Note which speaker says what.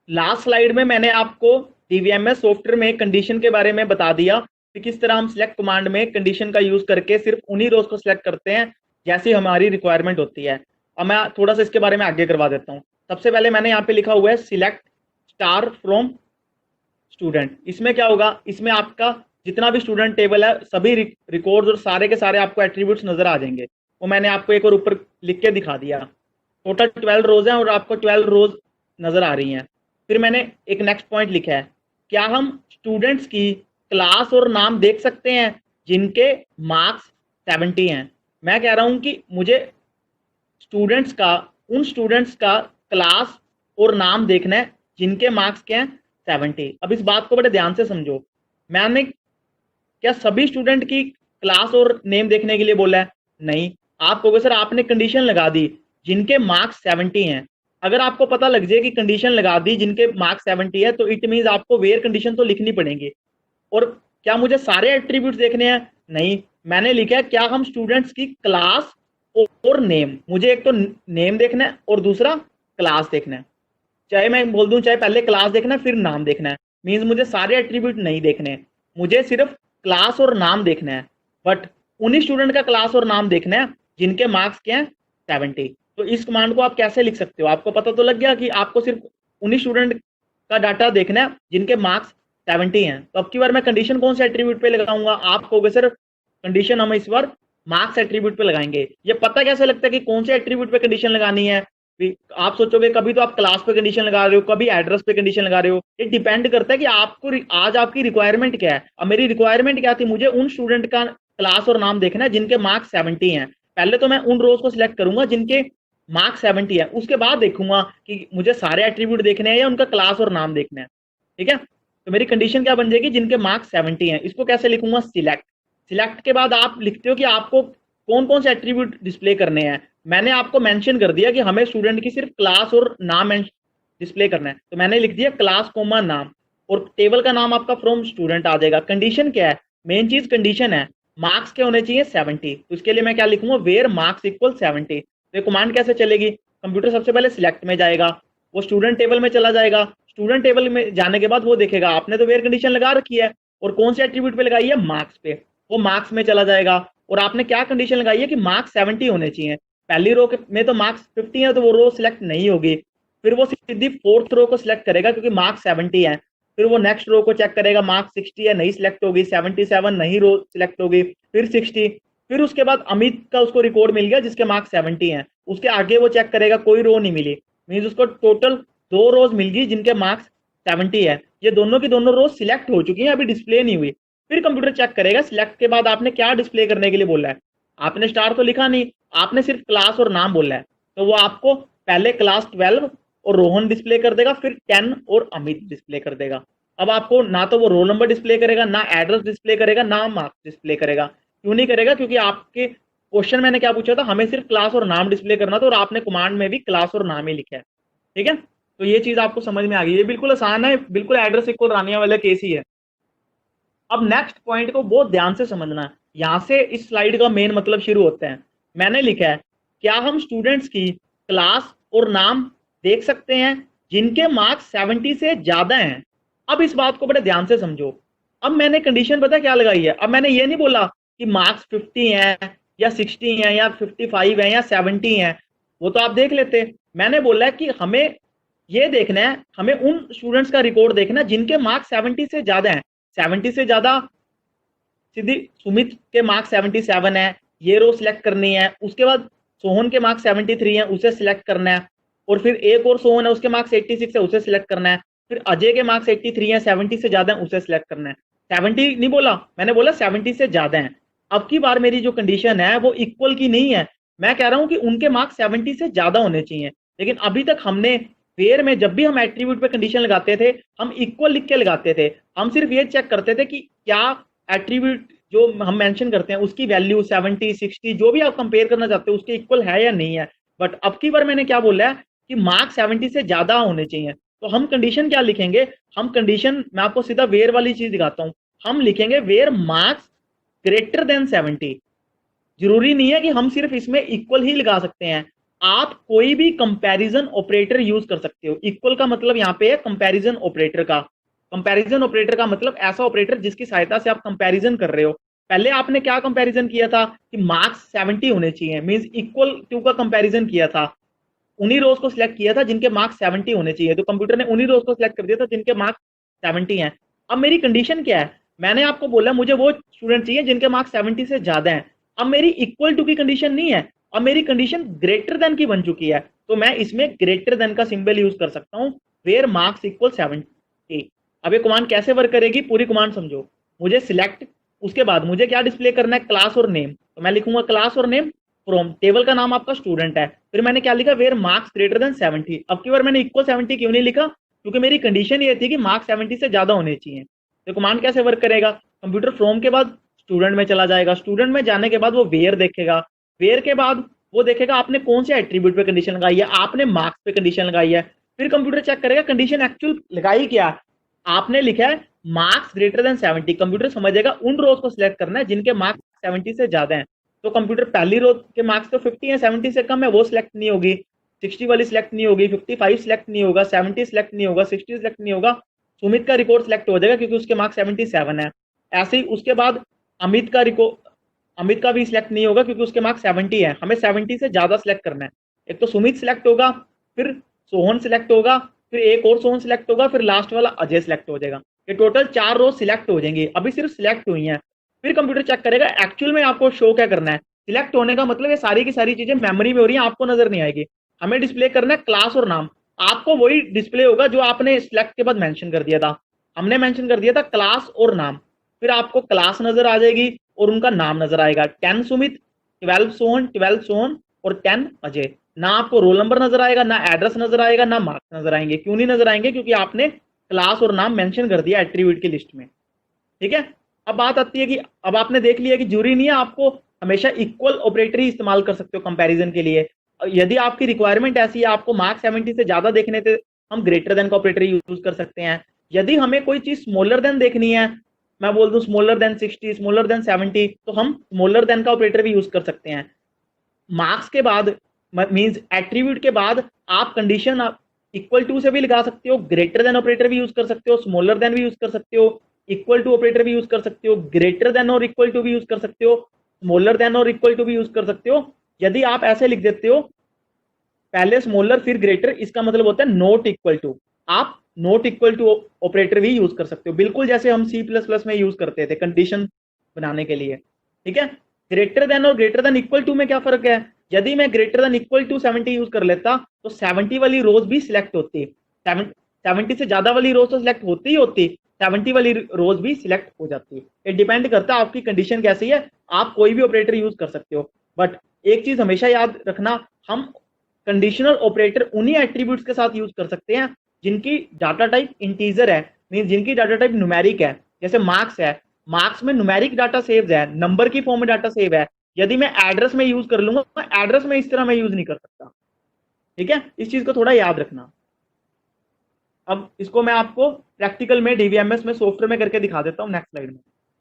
Speaker 1: Last slide में मैंने आपको डीवीएमएस सॉफ्टवेयर में कंडीशन के बारे में बता दिया कि किस तरह हम सिलेक्ट कमांड में कंडीशन का यूज करके सिर्फ उन्हीं रोज को सिलेक्ट करते हैं जैसी हमारी रिक्वायरमेंट होती है। अब मैं थोड़ा सा इसके बारे में आगे करवा देता हूँ। सबसे पहले मैंने यहाँ पे लिखा हुआ है सिलेक्ट स्टार फ्रॉम स्टूडेंट। इसमें क्या होगा, इसमें आपका जितना भी स्टूडेंट टेबल है सभी रिकॉर्ड्स और सारे के सारे आपको एट्रीब्यूट्स नजर आ जाएंगे। वो मैंने आपको एक और ऊपर लिख के दिखा दिया। टोटल 12 रोज हैं और आपको 12 रोज नजर आ रही हैं। फिर मैंने एक नेक्स्ट पॉइंट लिखा है, क्या हम स्टूडेंट्स की क्लास और नाम देख सकते हैं जिनके मार्क्स 70 हैं। मैं कह रहा हूं कि मुझे उन स्टूडेंट्स का क्लास और नाम देखना है जिनके मार्क्स क्या हैं 70। अब इस बात को बड़े ध्यान से समझो। मैंने क्या सभी स्टूडेंट की क्लास और नेम देखने के लिए बोला है? नहीं। आप कहोगे सर आपने कंडीशन लगा दी जिनके मार्क्स 70 हैं। अगर आपको पता लग जाए कि कंडीशन लगा दी जिनके मार्क्स 70 है तो इट मीन आपको वेयर कंडीशन तो लिखनी पड़ेगी। और क्या मुझे सारे एट्रीब्यूट्स देखने हैं? नहीं। मैंने लिखा है क्या हम स्टूडेंट्स की क्लास और नेम, मुझे एक तो नेम देखना है और दूसरा क्लास देखना है। चाहे मैं बोल दूं चाहे पहले क्लास देखना है फिर नाम देखना है, मीन्स मुझे सारे एट्रीब्यूट नहीं देखने हैं, मुझे सिर्फ क्लास और नाम देखना है। बट उन्हीं स्टूडेंट का क्लास और नाम देखना है जिनके मार्क्स क्या है 70। तो इस कमांड को आप कैसे लिख सकते हो? आपको पता तो लग गया कि आपको सिर्फ उन्हीं स्टूडेंट का डाटा देखना है जिनके मार्क्स 70 हैं। तो अब की बार मैं कंडीशन कौन से एट्रीब्यूट पे लगाऊंगा? आप कहोगे सर कंडीशन हम इस बार मार्क्स एट्रीब्यूट पे लगाएंगे। ये पता कैसे लगता है कि कौन से एट्रीब्यूट पे कंडीशन लगानी है? आप सोचोगे कभी तो आप क्लास पे कंडीशन लगा रहे हो, कभी एड्रेस पे कंडीशन लगा रहे हो। ये डिपेंड करता है कि आपको आज आपकी रिक्वायरमेंट क्या है। अब मेरी रिक्वायरमेंट क्या थी, मुझे उन स्टूडेंट का क्लास और नाम देखना है जिनके मार्क्स 70 हैं। पहले तो मैं उन रोज को सिलेक्ट करूंगा जिनके मार्क्स 70 है, उसके बाद देखूंगा कि मुझे सारे एट्रीब्यूट देखने हैं या उनका क्लास और नाम देखना है। ठीक है, तो मेरी कंडीशन क्या बन जाएगी, जिनके मार्क्स 70 हैं। इसको कैसे लिखूंगा, सिलेक्ट। सिलेक्ट के बाद आप लिखते हो कि आपको कौन कौन से एट्रीब्यूट डिस्प्ले करने हैं। मैंने आपको मेंशन कर दिया कि हमें स्टूडेंट की सिर्फ क्लास और नाम डिस्प्ले करना है, तो मैंने लिख दिया क्लास कोमा नाम, और टेबल का नाम आपका फ्रॉम स्टूडेंट आ जाएगा। कंडीशन क्या है, मेन चीज कंडीशन है मार्क्स क्या होने चाहिए 70। तो इसके लिए मैं क्या लिखूंगा, वेयर मार्क्स इक्वल 70। तो ये कमांड कैसे चलेगी, कंप्यूटर सबसे पहले सिलेक्ट में जाएगा, वो स्टूडेंट टेबल में चला जाएगा। स्टूडेंट टेबल में जाने के बाद वो देखेगा आपने तो वेयर कंडीशन लगा रखी है और कौन से एट्रीब्यूट पे लगाई है, मार्क्स पे, वो मार्क्स में चला जाएगा। और आपने क्या कंडीशन लगाई है कि मार्क्स 70 होने चाहिए। पहली रो में तो मार्क्स 50 है तो वो रो सिलेक्ट नहीं होगी। फिर वो सीधी फोर्थ रो को सिलेक्ट करेगा क्योंकि मार्क्स 70 है। फिर वो नेक्स्ट रो को चेक करेगा, मार्क्स 60 है, नहीं सिलेक्ट होगी। 77 नहीं रो सिलेक्ट होगी, फिर 60। फिर उसके बाद अमित का उसको रिकॉर्ड मिल गया जिसके मार्क्स 70 हैं, उसके आगे वो चेक करेगा कोई रो नहीं मिली, मीन्स उसको टोटल 2 रोज मिल गई जिनके मार्क्स 70 है। ये दोनों की दोनों रोज सिलेक्ट हो चुकी हैं, अभी डिस्प्ले नहीं हुई। फिर कंप्यूटर चेक करेगा सिलेक्ट के बाद आपने क्या डिस्प्ले करने के लिए बोला है। आपने स्टार तो लिखा नहीं, आपने सिर्फ क्लास और नाम बोला है, तो वो आपको पहले क्लास 12 और रोहन डिस्प्ले कर देगा, फिर 10 और अमित डिस्प्ले कर देगा। अब आपको ना तो वो रोल नंबर डिस्प्ले करेगा, ना एड्रेस डिस्प्ले करेगा, ना मार्क्स डिस्प्ले करेगा। क्यों नहीं करेगा, क्योंकि आपके क्वेश्चन मैंने क्या पूछा था, हमें सिर्फ क्लास और नाम डिस्प्ले करना था और आपने कमांड में भी क्लास और नाम ही लिखा है। ठीक है, तो ये चीज आपको समझ में आ गई। ये बिल्कुल आसान है, बिल्कुल एड्रेस इक्वल रानिया वाला केस ही है। अब नेक्स्ट पॉइंट को बहुत ध्यान से समझना है, यहां से इस स्लाइड का मेन मतलब शुरू होता है। मैंने लिखा है क्या हम स्टूडेंट्स की क्लास और नाम देख सकते हैं जिनके मार्क्स 70 से ज्यादा हैं। अब इस बात को बड़े ध्यान से समझो। अब मैंने कंडीशन पता क्या लगाई है, अब मैंने ये नहीं बोला कि मार्क्स 50 हैं या 60 हैं या 55 हैं या 70 हैं, वो तो आप देख लेते। मैंने बोला है कि हमें ये देखना है, हमें उन स्टूडेंट्स का रिकॉर्ड देखना है जिनके मार्क्स 70 से ज्यादा हैं। 70 से ज्यादा सीधी सुमित के मार्क्स 77 है, ये रो सिलेक्ट करनी है। उसके बाद सोहन के मार्क्स 73 है, उसे सिलेक्ट करना है। और फिर एक और सोहन है, उसके मार्क्स 86 है, उसे सिलेक्ट करना है। फिर अजय के मार्क्स 83 है, 70 से ज्यादा है, उसे सिलेक्ट करना है। 70 नहीं बोला, मैंने बोला 70 से ज्यादा है। अब की बार मेरी जो कंडीशन है वो इक्वल की नहीं है, मैं कह रहा हूं कि उनके मार्क्स 70 से ज्यादा होने चाहिए। लेकिन अभी तक हमने वेयर में जब भी हम एट्रीब्यूट पे कंडीशन लगाते थे हम इक्वल लिख के लगाते थे। हम सिर्फ ये चेक करते थे कि क्या एट्रीब्यूट जो हम मेंशन करते हैं उसकी वैल्यू 70 60 जो भी आप कंपेयर करना चाहते हो उसके इक्वल है या नहीं है। बट अब की बार मैंने क्या बोला है कि मार्क्स 70 से ज्यादा होने चाहिए। तो हम कंडीशन क्या लिखेंगे, हम कंडीशन, मैं आपको सीधा वेयर वाली चीज दिखाता हूं, हम लिखेंगे वेयर मार्क्स ग्रेटर देन 70। जरूरी नहीं है कि हम सिर्फ इसमें इक्वल ही लगा सकते हैं, आप कोई भी कंपैरिजन ऑपरेटर यूज कर सकते हो। इक्वल का मतलब यहाँ पे है कंपैरिजन ऑपरेटर का। कंपैरिजन ऑपरेटर का मतलब ऐसा ऑपरेटर जिसकी सहायता से आप कंपैरिजन कर रहे हो। पहले आपने क्या कंपैरिजन किया था कि मार्क्स 70 होने चाहिए, मींस इक्वल टू का कंपैरिजन किया था, उन्हीं रोज को सिलेक्ट किया था जिनके मार्क्स 70 होने चाहिए, तो कंप्यूटर ने उन्हीं रोज को सिलेक्ट कर दिया था जिनके मार्क्स 70 हैं। अब मेरी कंडीशन क्या है, मैंने आपको बोला मुझे वो स्टूडेंट चाहिए जिनके मार्क्स 70 से ज्यादा हैं। अब मेरी इक्वल टू की कंडीशन नहीं है, अब मेरी कंडीशन ग्रेटर देन की बन चुकी है, तो मैं इसमें ग्रेटर देन का सिंबल यूज कर सकता हूं, वेयर मार्क्स इक्वल 70। अब ये कमांड कैसे वर्क करेगी, पूरी कमांड समझो। मुझे सिलेक्ट, उसके बाद मुझे क्या डिस्प्ले करना है, क्लास और नेम, तो मैं लिखूंगा क्लास और नेम फ्रॉम, टेबल का नाम आपका स्टूडेंट है, फिर मैंने क्या लिखा, वेयर मार्क्स ग्रेटर देन 70। अब की बार मैंने इक्वल 70 क्यों नहीं लिखा, क्योंकि मेरी कंडीशन ये थी कि मार्क्स 70 से ज्यादा होने चाहिए। तो कमांड कैसे वर्क करेगा, कंप्यूटर फ्रॉम के बाद स्टूडेंट में चला जाएगा, स्टूडेंट में जाने के बाद वो वेयर देखेगा, वेयर के बाद वो देखेगा आपने कौन से एट्रीब्यूट पे कंडीशन लगाई है, आपने मार्क्स पे कंडीशन लगाई है, फिर कंप्यूटर चेक करेगा कंडीशन एक्चुअल लगाई क्या, आपने लिखा है मार्क्स ग्रेटर देन 70, कंप्यूटर समझेगा उन रोज को सिलेक्ट करना है जिनके मार्क्स 70 से ज्यादा हैं। तो कंप्यूटर पहली रो के मार्क्स तो 50 है, 70 से कम है, वो सिलेक्ट नहीं होगी, 60 वाली सिलेक्ट नहीं होगी, 55 सिलेक्ट नहीं होगा, 70 सिलेक्ट नहीं होगा, 60 सिलेक्ट नहीं होगा, सुमित का रिकॉर्ड सिलेक्ट हो जाएगा क्योंकि उसके मार्क्स 77 है। ऐसे ही उसके बाद अमित का रिकॉर्ड, अमित का भी सिलेक्ट नहीं होगा क्योंकि उसके मार्क्स 70 है, हमें 70 से ज्यादा सिलेक्ट करना है। एक तो सुमित सिलेक्ट होगा, फिर सोहन सिलेक्ट होगा, फिर एक और सोहन सिलेक्ट होगा, फिर लास्ट वाला अजय सिलेक्ट हो जाएगा। ये टोटल 4 रोज सिलेक्ट हो जाएंगे, अभी सिर्फ सिलेक्ट हुई हैं। फिर कंप्यूटर चेक करेगा एक्चुअल में आपको शो क्या करना है, सिलेक्ट होने का मतलब ये सारी की सारी चीजें मेमोरी में हो रही हैं, आपको नजर नहीं आएगी। हमें डिस्प्ले करना है क्लास और नाम, आपको वही डिस्प्ले होगा जो आपने सिलेक्ट के बाद मेंशन कर दिया था। हमने मेंशन कर दिया था क्लास और नाम, फिर आपको क्लास नजर आ जाएगी और उनका नाम नजर आएगा, 10 सुमित, 12 सोहन, 12 सोहन और 10 अजय। ना आपको रोल नंबर नजर आएगा, ना एड्रेस नजर आएगा, ना मार्क्स नजर आएंगे। क्यों नहीं नजर आएंगे, क्योंकि आपने क्लास और नाम मेंशन कर दिया एट्रीब्यूट की लिस्ट में। ठीक है, अब बात आती है कि अब आपने देख लिया कि जरूरी नहीं है आपको हमेशा इक्वल ऑपरेटर ही इस्तेमाल कर सकते हो कंपैरिजन के लिए। यदि आपकी रिक्वायरमेंट ऐसी है, आपको मार्क्स 70 से ज्यादा देखने थे, हम ग्रेटर देन का ऑपरेटर यूज कर सकते हैं। यदि हमें कोई चीज स्मॉलर देन देखनी है, मैं बोल दूं स्मॉलर देन 60, स्मॉलर देन 70, तो हम स्मॉलर देन का ऑपरेटर भी यूज कर सकते हैं। मार्क्स के बाद मींस एट्रीब्यूट के बाद आप कंडीशन इक्वल टू से भी लगा सकते हो, ग्रेटर देन ऑपरेटर भी यूज कर सकते हो, स्मॉलर देन भी यूज कर सकते हो, इक्वल टू ऑपरेटर भी यूज कर सकते हो, ग्रेटर देन और इक्वल टू भी यूज कर सकते हो, स्मॉलर देन और इक्वल टू भी यूज कर सकते हो। यदि आप ऐसे लिख देते हो पहले स्मॉलर फिर ग्रेटर, इसका मतलब होता है नॉट इक्वल टू, आप नॉट इक्वल टू ऑपरेटर भी यूज कर सकते हो, बिल्कुल जैसे हम सी प्लस प्लस में यूज करते थे कंडीशन बनाने के लिए। ठीक है, ग्रेटर देन और ग्रेटर देन इक्वल टू में क्या फर्क है, यदि मैं greater than equal to 70 use कर लेता तो 70 वाली रोज भी सिलेक्ट होती, 70 से ज्यादा वाली रोज तो सिलेक्ट होती ही होती, 70 वाली रोज भी सिलेक्ट हो जाती है। ये डिपेंड करता है आपकी कंडीशन कैसी है, आप कोई भी ऑपरेटर यूज कर सकते हो। बट एक चीज हमेशा याद रखना, हम कंडीशनल ऑपरेटर उन्हीं एट्रीब्यूट्स के साथ यूज कर सकते हैं जिनकी डाटा टाइप इंटीजर है, मीन जिनकी डाटा टाइप न्यूमेरिक है। जैसे मार्क्स है, मार्क्स में न्यूमेरिक डाटा सेव है, नंबर की फॉर्म में डाटा सेव है। यदि मैं एड्रेस में यूज कर लूंगा, एड्रेस में इस तरह मैं यूज नहीं कर सकता। ठीक है, इस चीज को थोड़ा याद रखना। अब इसको मैं आपको प्रैक्टिकल में डीवीएमएस में सॉफ्टवेयर में करके दिखा देता हूं नेक्स्ट स्लाइड में।